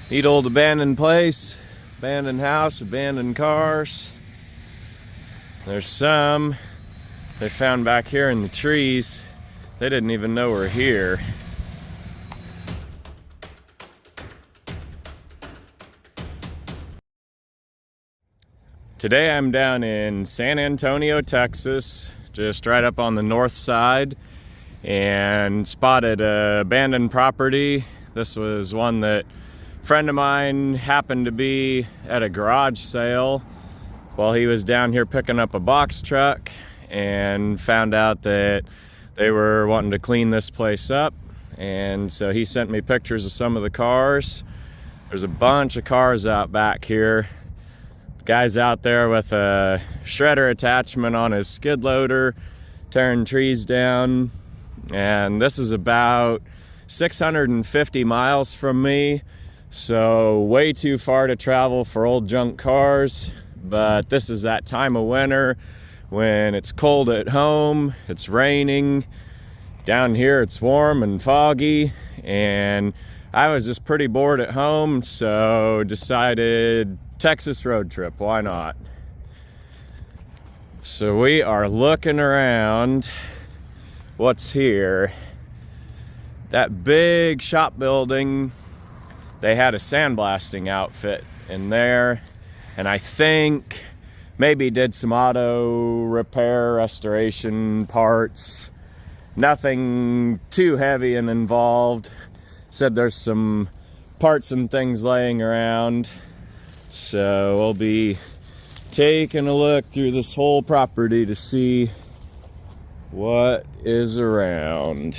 Neat old abandoned place, abandoned house, abandoned cars. There's some they found back here in the trees. They didn't even know we're here. Today I'm down in San Antonio, Texas, just right up on the north side, and spotted an abandoned property. This was one that a friend of mine happened to be at a garage sale while he was down here picking up a box truck, and found out that they were wanting to clean this place up. And so he sent me pictures of some of the cars. There's a bunch of cars out back here. Guy's out there with a shredder attachment on his skid loader, tearing trees down. And this is about 650 miles from me, so way too far to travel for old junk cars. But this is that time of winter when it's cold at home, it's raining. Down here it's warm and foggy, and I was just pretty bored at home, so decided Texas road trip, why not? So we are looking around what's here. That big shop building, they had a sandblasting outfit in there, and I think maybe did some auto repair, restoration parts. Nothing too heavy and involved. Said there's some parts and things laying around. So we'll be taking a look through this whole property to see what is around.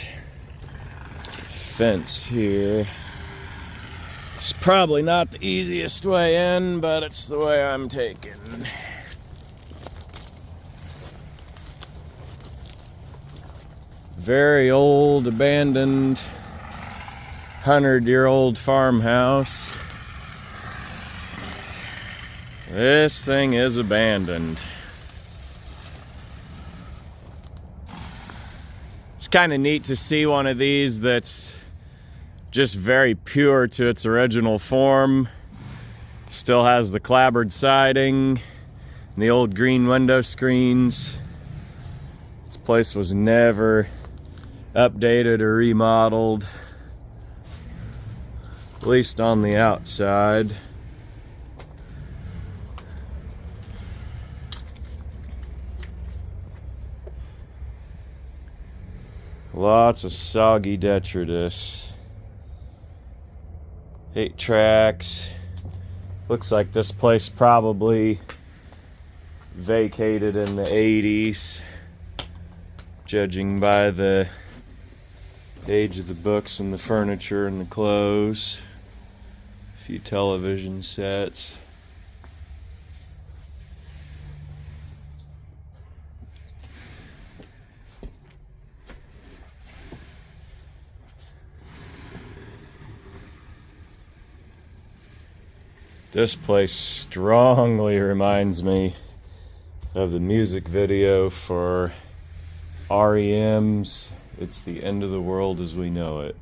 Fence here. It's probably not the easiest way in, but it's the way I'm taking. Very old, abandoned, 100-year-old farmhouse. This thing is abandoned. It's kind of neat to see one of these that's just very pure to its original form. Still has the clapboard siding and the old green window screens. This place was never updated or remodeled, at least on the outside. Lots of soggy detritus. 8 tracks. Looks like this place probably vacated in the 80s, judging by the age of the books and the furniture and the clothes. A few television sets. This place strongly reminds me of the music video for REM's It's the End of the World as We Know It.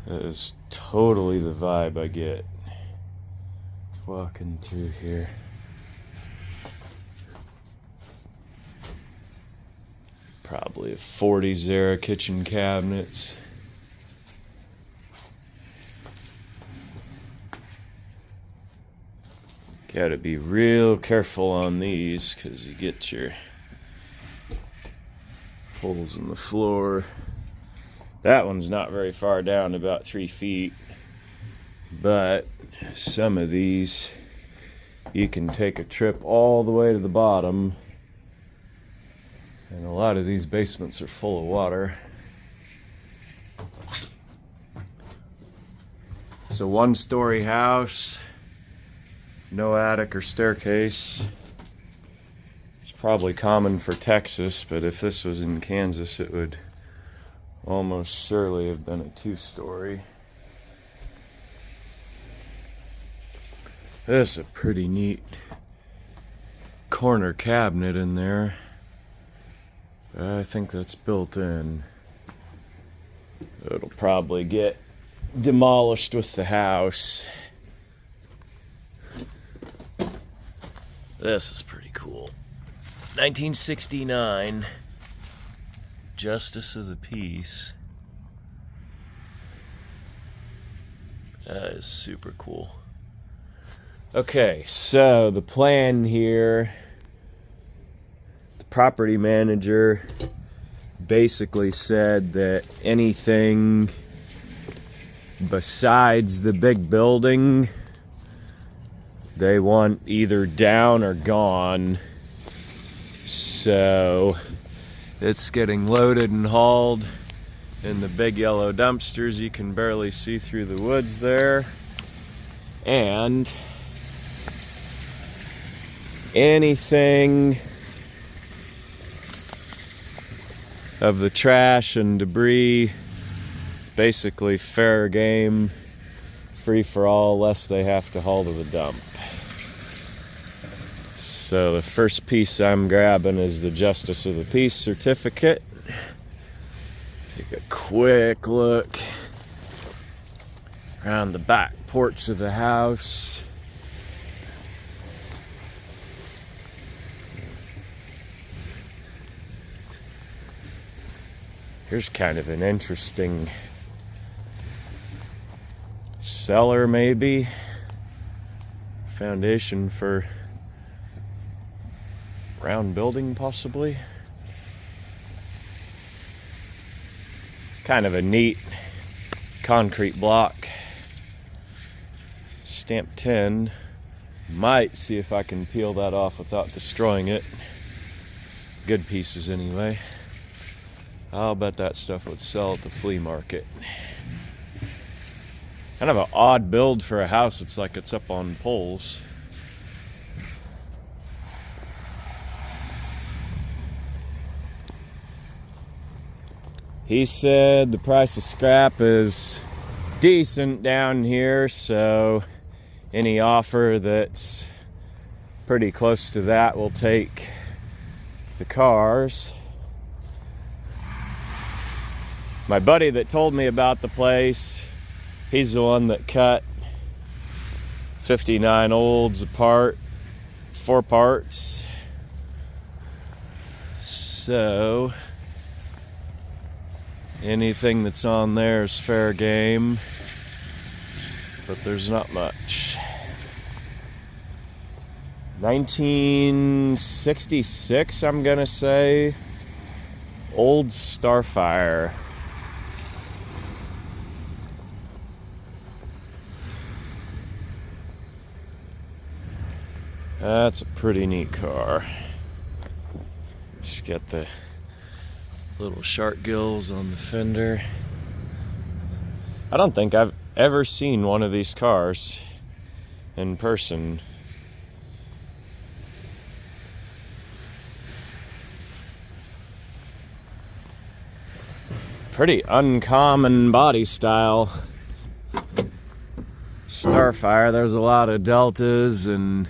That is totally the vibe I get walking through here. Probably a 40s era kitchen cabinets. Gotta be real careful on these because you get your holes in the floor. That one's not very far down, about 3 feet. But some of these, you can take a trip all the way to the bottom. And a lot of these basements are full of water. It's a 1-story house. No attic or staircase. It's probably common for Texas, but if this was in Kansas, it would almost surely have been a 2-story. This is a pretty neat corner cabinet in there. I think that's built in. It'll probably get demolished with the house. This is pretty cool. 1969 Justice of the Peace. That is super cool. Okay, so the plan here, the property manager basically said that anything besides the big building they want either down or gone. So it's getting loaded and hauled in the big yellow dumpsters. You can barely see through the woods there. And anything of the trash and debris, basically fair game, free for all, less they have to haul to the dump. So the first piece I'm grabbing is the Justice of the Peace certificate. Take a quick look around the back porch of the house. Here's kind of an interesting cellar, maybe. Foundation for round building, possibly. It's kind of a neat concrete block. Stamp 10. Might see if I can peel that off without destroying it. Good pieces anyway. I'll bet that stuff would sell at the flea market. Kind of an odd build for a house. It's like it's up on poles. He said the price of scrap is decent down here, so any offer that's pretty close to that will take the cars. My buddy that told me about the place, he's the one that cut 59 olds apart, 4 parts. So anything that's on there is fair game, but there's not much. 1966, I'm gonna say. Old Starfire. That's a pretty neat car. Just got the little shark gills on the fender. I don't think I've ever seen one of these cars in person. Pretty uncommon body style. Starfire, there's a lot of Deltas and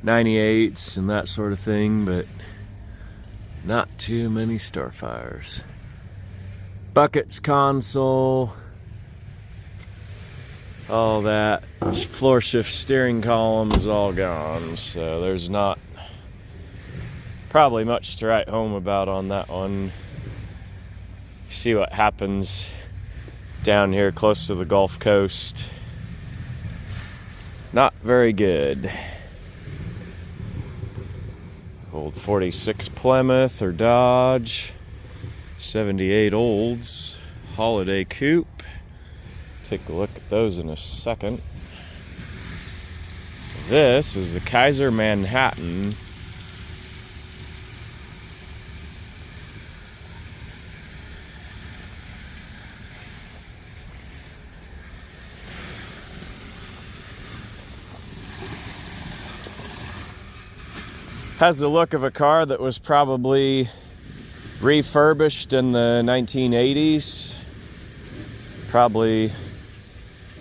98s and that sort of thing, but not too many Starfires. Buckets, console, all that. Floor shift steering column is all gone, so there's not probably much to write home about on that one. See what happens down here close to the Gulf Coast. Not very good. Old 46 Plymouth or Dodge, 78 Olds, Holiday Coupe. Take a look at those in a second. This is the Kaiser Manhattan. Has the look of a car that was probably refurbished in the 1980s. Probably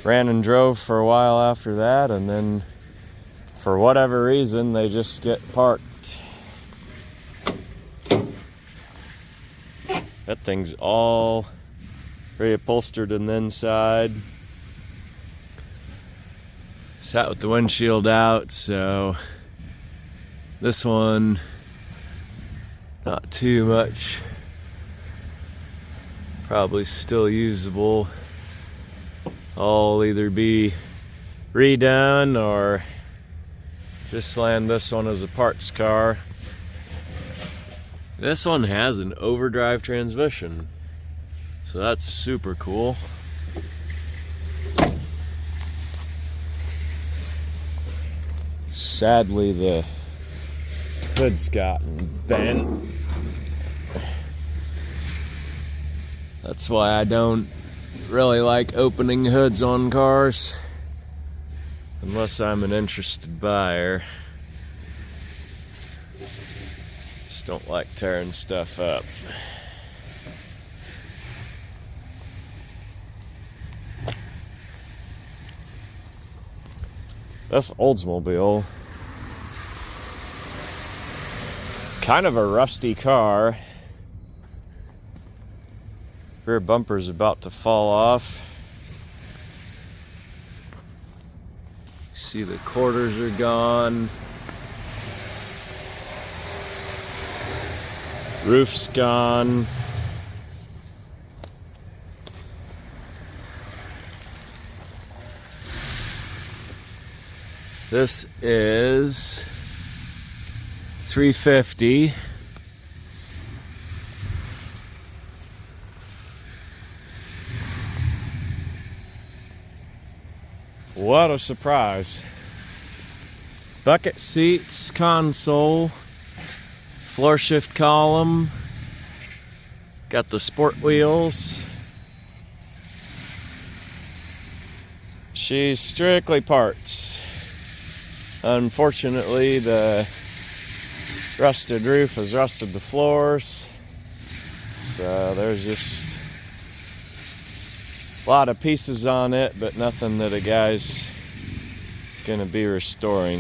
ran and drove for a while after that, and then for whatever reason they just get parked. That thing's all reupholstered on the inside. Sat with the windshield out, so this one not too much, probably still usable. I'll either be redone or just land this one as a parts car. This one has an overdrive transmission, so that's super cool. Sadly, the hood's gotten bent. That's why I don't really like opening hoods on cars unless I'm an interested buyer. Just don't like tearing stuff up. This Oldsmobile, kind of a rusty car. Rear bumper's about to fall off. See, the quarters are gone. Roof's gone. This is $350. What a surprise. Bucket seats, console, floor shift column, got the sport wheels. She's strictly parts. Unfortunately, the rusted roof has rusted the floors, so there's just a lot of pieces on it, but nothing that a guy's gonna be restoring.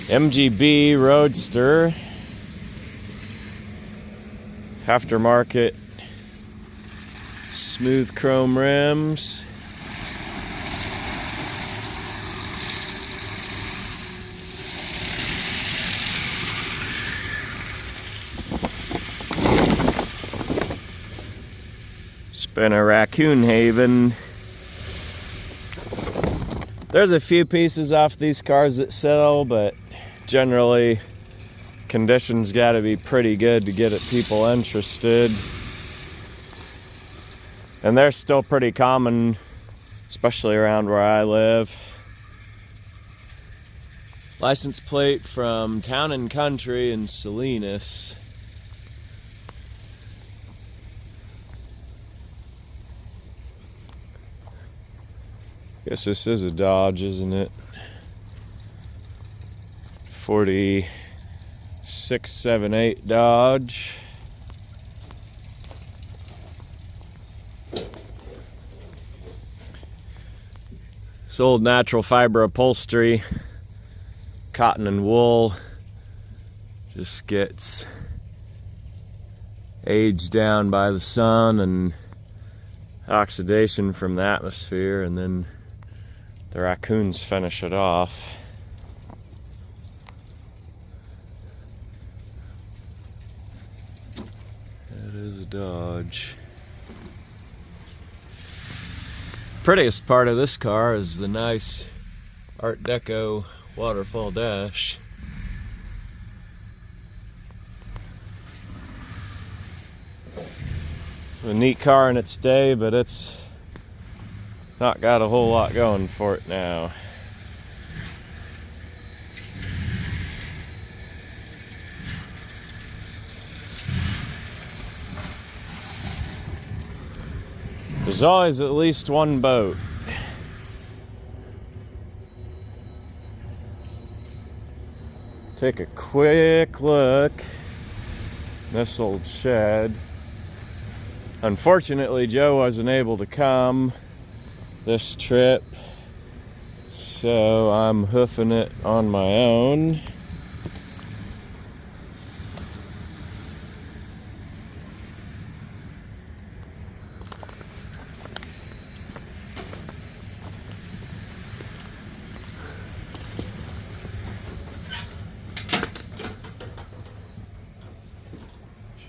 MGB Roadster, aftermarket, smooth chrome rims. It's been a raccoon haven. There's a few pieces off these cars that sell, but generally condition's got to be pretty good to get people interested. And they're still pretty common, especially around where I live. License plate from Town and Country in Salinas. Guess this is a Dodge, isn't it? 4678 Dodge. This old natural fiber upholstery, cotton and wool, just gets aged down by the sun and oxidation from the atmosphere, and then the raccoons finish it off. That is a Dodge. Prettiest part of this car is the nice Art Deco waterfall dash. A neat car in its day, but it's not got a whole lot going for it now. There's always at least one boat. Take a quick look at this old shed. Unfortunately, Joe wasn't able to come this trip, so I'm hoofing it on my own.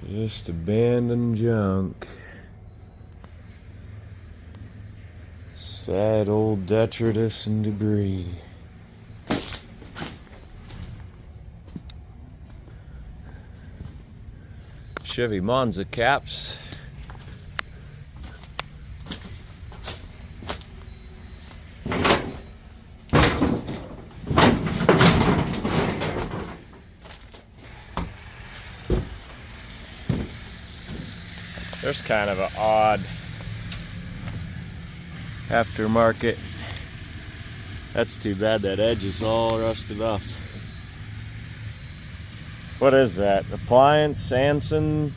Just abandoned junk. Sad old detritus and debris. Chevy Monza caps. There's kind of an odd aftermarket. That's too bad, that edge is all rusted off. What is that? Appliance, Sanson,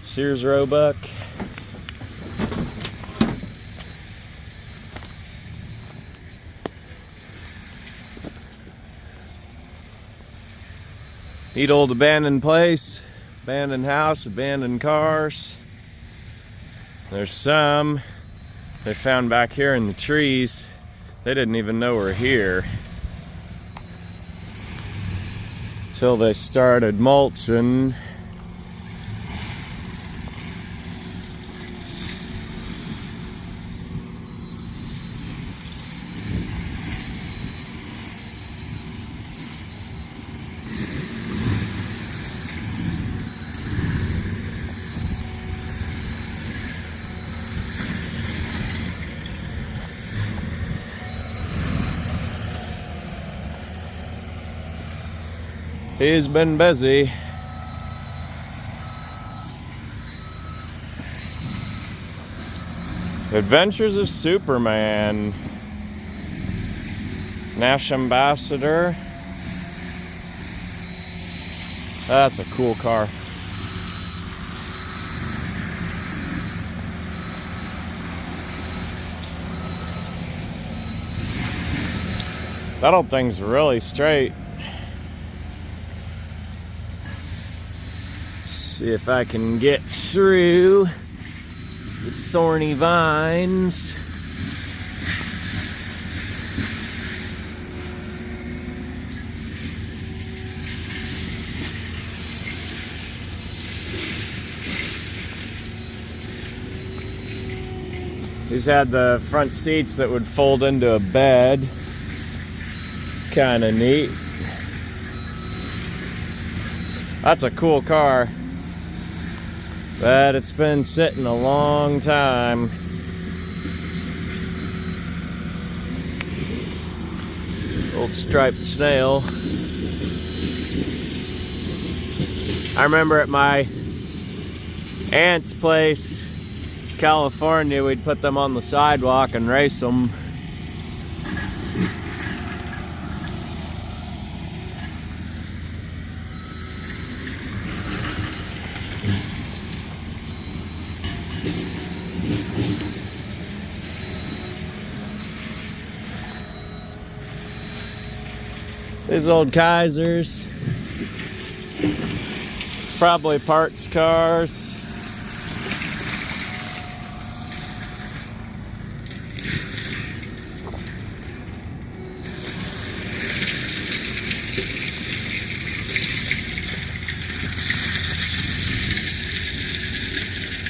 Sears Roebuck. Neat old abandoned place, abandoned house, abandoned cars. There's some they found back here in the trees. They didn't even know we're here till they started mulching. He's been busy. Adventures of Superman. Nash Ambassador. That's a cool car. That old thing's really straight. See if I can get through the thorny vines. These had the front seats that would fold into a bed. Kind of neat. That's a cool car. But it's been sitting a long time. Old striped snail. I remember at my aunt's place, California, we'd put them on the sidewalk and race them. These old Kaisers, probably parts cars.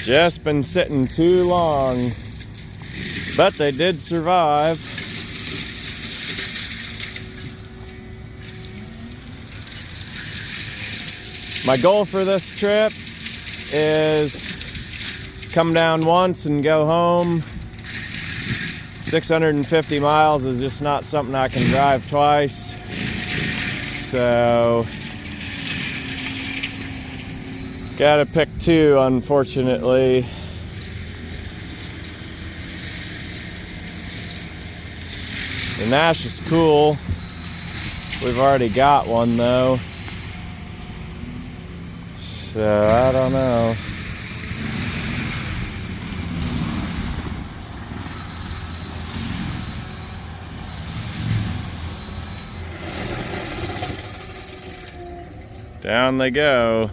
Just been sitting too long, but they did survive. My goal for this trip is come down once and go home. 650 miles is just not something I can drive twice. So, gotta pick two, unfortunately. The Nash is cool. We've already got one though. So, I don't know. Down they go.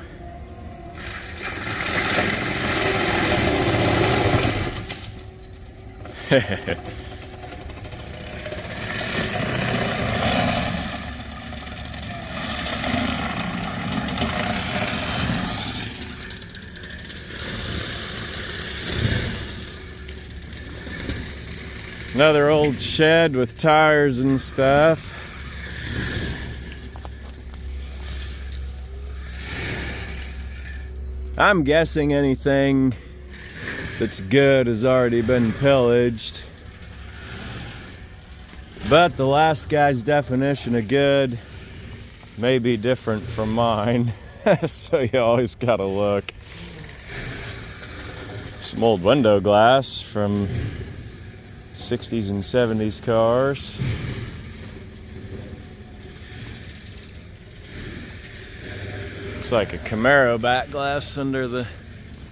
Another old shed with tires and stuff. I'm guessing anything that's good has already been pillaged. But the last guy's definition of good may be different from mine. So you always gotta look. Some old window glass from 60s and 70s cars. Looks like a Camaro back glass under the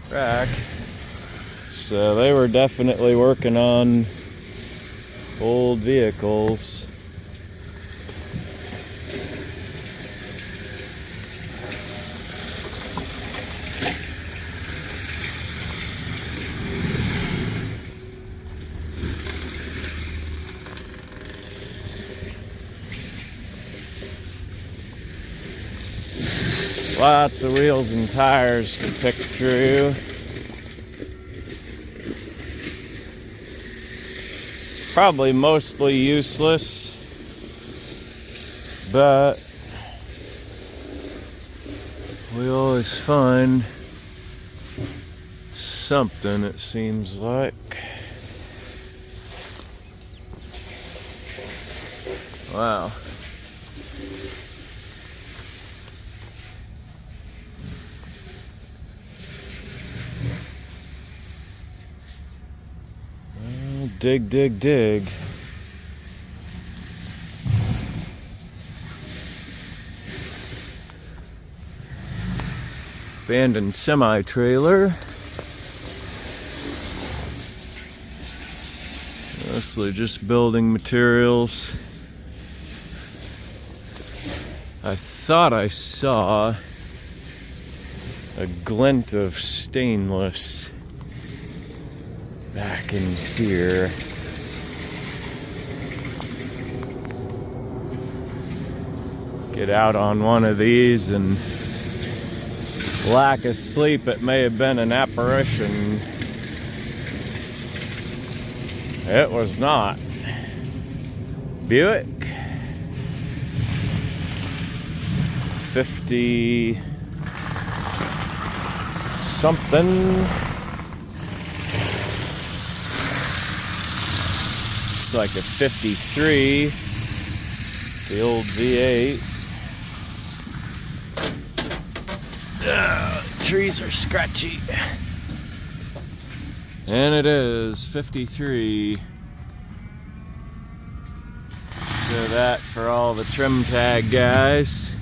rack. So they were definitely working on old vehicles. Lots of wheels and tires to pick through. Probably mostly useless, but we always find something, it seems like. Wow. Dig, dig, dig. Abandoned semi-trailer. Mostly just building materials. I thought I saw a glint of stainless back in here. Get out on one of these and lack of sleep, it may have been an apparition. It was not. Buick 50 something. Looks like a 53, the old V8. Trees are scratchy. And it is 53. So that for all the trim tag guys.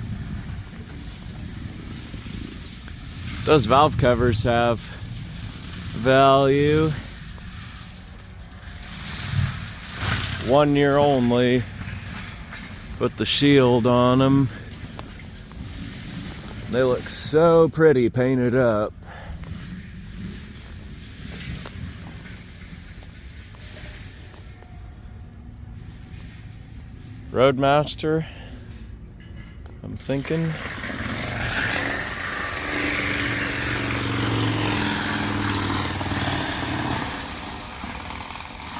Those valve covers have value. 1 year only. Put the shield on them. They look so pretty painted up. Roadmaster, I'm thinking.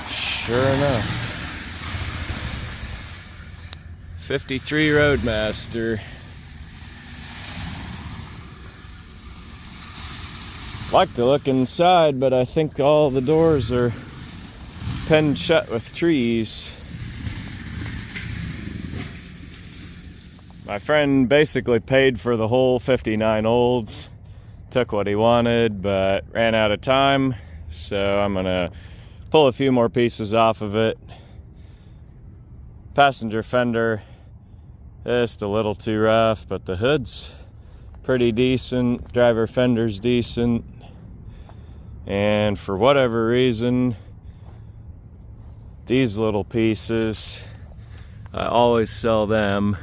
Sure enough. 53 Roadmaster. Like to look inside, but I think all the doors are penned shut with trees. My friend basically paid for the whole 59 olds, took what he wanted, but ran out of time, so I'm gonna pull a few more pieces off of it. Passenger fender, just a little too rough, but the hood's pretty decent, driver fender's decent. And for whatever reason, these little pieces, I always sell them.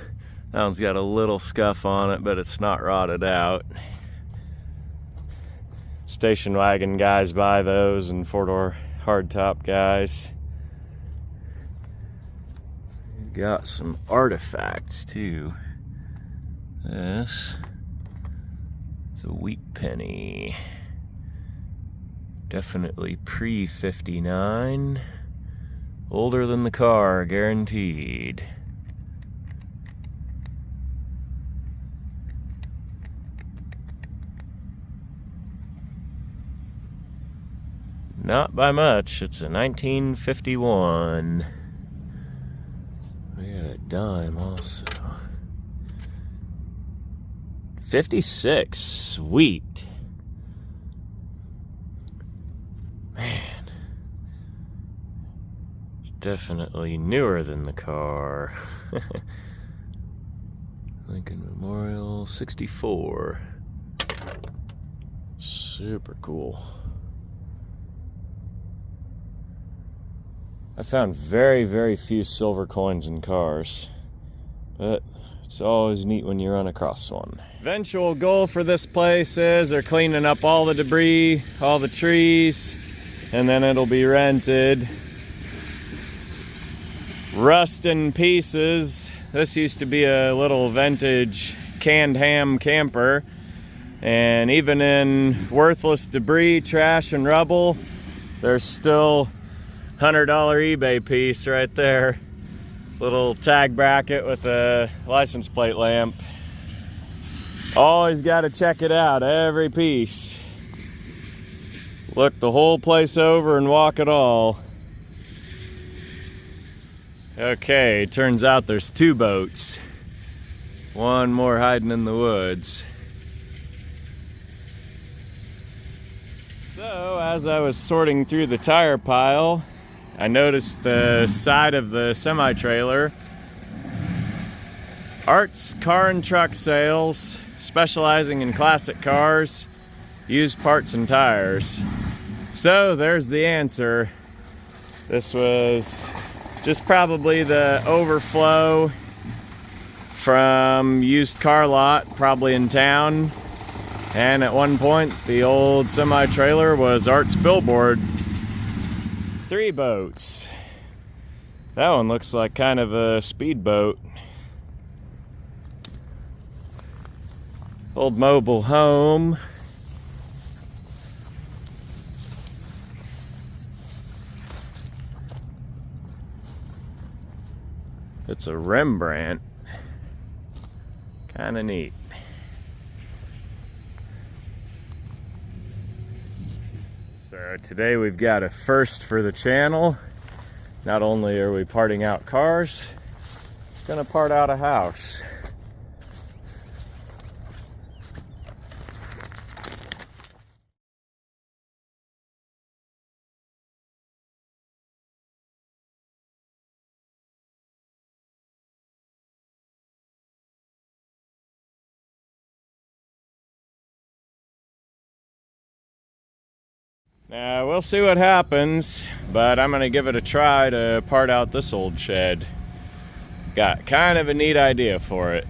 That one's got a little scuff on it, but it's not rotted out. Station wagon guys buy those, and four-door hardtop guys. Got some artifacts too. This, it's a wheat penny. Definitely pre-59. Older than the car, guaranteed. Not by much. It's a 1951. We got a dime also. 56. Sweet. Man. It's definitely newer than the car. Lincoln Memorial 64. Super cool. I found very, very few silver coins in cars, but it's always neat when you run across one. Eventual goal for this place is they're cleaning up all the debris, all the trees, and then it'll be rented. Rust in pieces. This used to be a little vintage canned ham camper, and even in worthless debris, trash, and rubble, there's still $100 eBay piece right there. Little tag bracket with a license plate lamp. Always got to check it out, every piece. Look the whole place over and walk it all. Okay, turns out there's 2 boats. One more hiding in the woods. So, as I was sorting through the tire pile, I noticed the side of the semi-trailer. Art's Car and Truck Sales, specializing in classic cars, used parts and tires. So there's the answer. This was just probably the overflow from used car lot, probably in town. And at one point, the old semi-trailer was Art's billboard. 3 boats. That one looks like kind of a speedboat. Old mobile home. It's a Rembrandt. Kind of neat. So today we've got a first for the channel. Not only are we parting out cars, gonna part out a house. Now, we'll see what happens, but I'm gonna give it a try to part out this old shed. Got kind of a neat idea for it.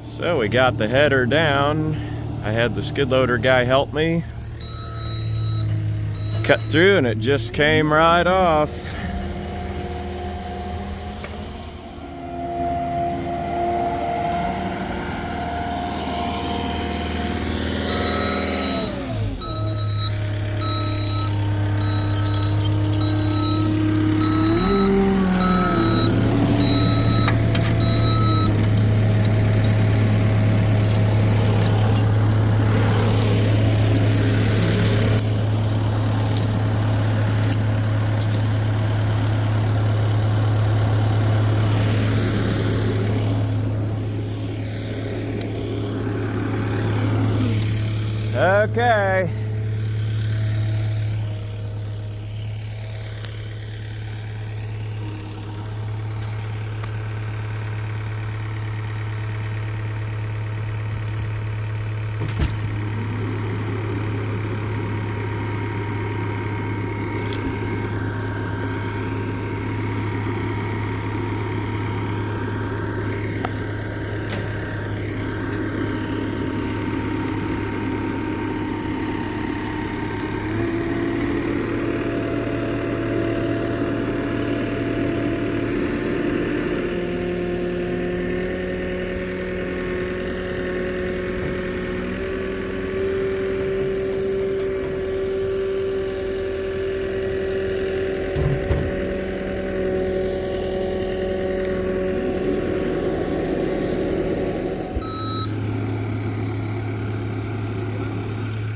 So we got the header down. I had the skid loader guy help me. Cut through and it just came right off. Okay.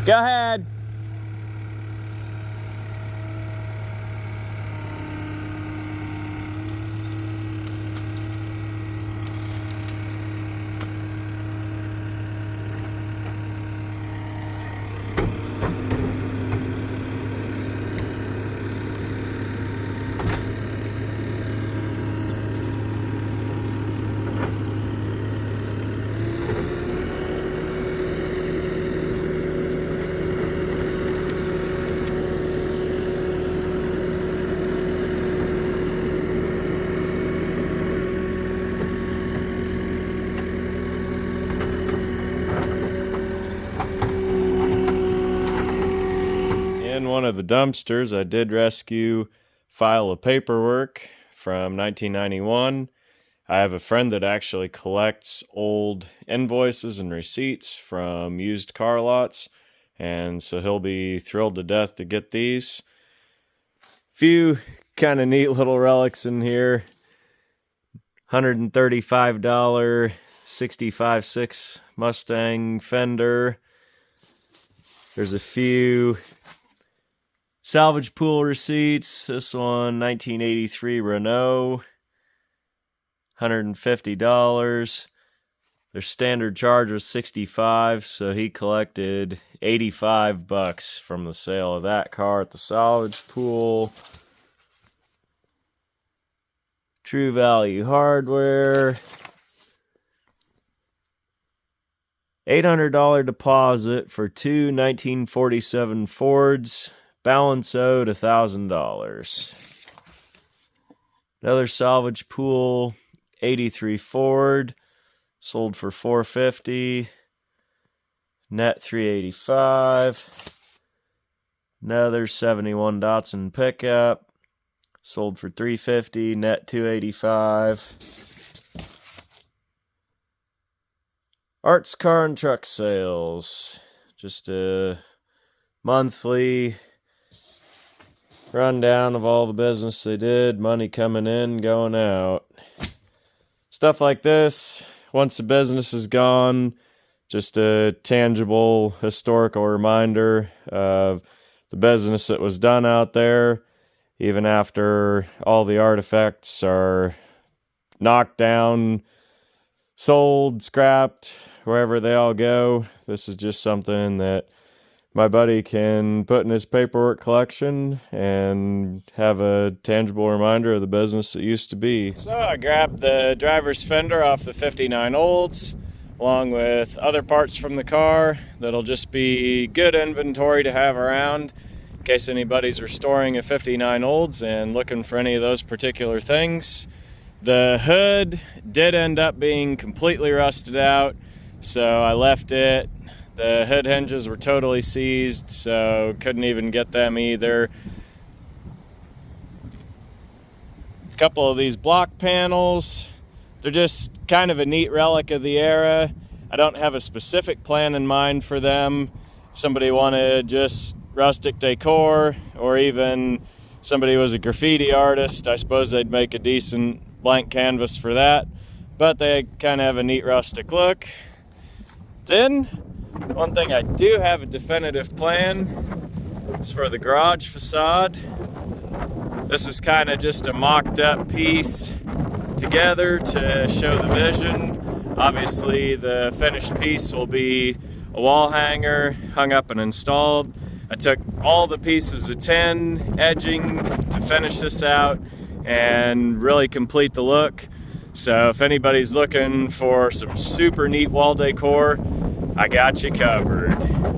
Go ahead. In one of the dumpsters, I did rescue file of paperwork from 1991. I have a friend that actually collects old invoices and receipts from used car lots, and so he'll be thrilled to death to get these. Few kind of neat little relics in here. $135 65.6 Mustang fender. There's a few salvage pool receipts. This one, 1983 Renault, $150. Their standard charge was $65, so he collected $85 from the sale of that car at the salvage pool. True Value Hardware. $800 deposit for two 1947 Fords. Balance owed $1,000. Another salvage pool, 83 Ford, sold for $450. Net $385. Another 71 Datsun pickup, sold for $350. Net $285. Arts Car and Truck Sales, just a monthly rundown of all the business they did, money coming in, going out. Stuff like this, once the business is gone, just a tangible historical reminder of the business that was done out there, even after all the artifacts are knocked down, sold, scrapped, wherever they all go. This is just something that my buddy can put in his paperwork collection and have a tangible reminder of the business that used to be. So I grabbed the driver's fender off the 59 Olds, along with other parts from the car that'll just be good inventory to have around in case anybody's restoring a 59 Olds and looking for any of those particular things. The hood did end up being completely rusted out, so I left it. The hood hinges were totally seized, so couldn't even get them either. A couple of these block panels, they're just kind of a neat relic of the era. I don't have a specific plan in mind for them. If somebody wanted just rustic decor, or even somebody was a graffiti artist, I suppose they'd make a decent blank canvas for that. But they kind of have a neat rustic look. Then, one thing I do have a definitive plan is for the garage facade. This is kind of just a mocked up piece together to show the vision. Obviously the finished piece will be a wall hanger, hung up and installed. I took all the pieces of tin, edging to finish this out and really complete the look. So if anybody's looking for some super neat wall decor, I got you covered.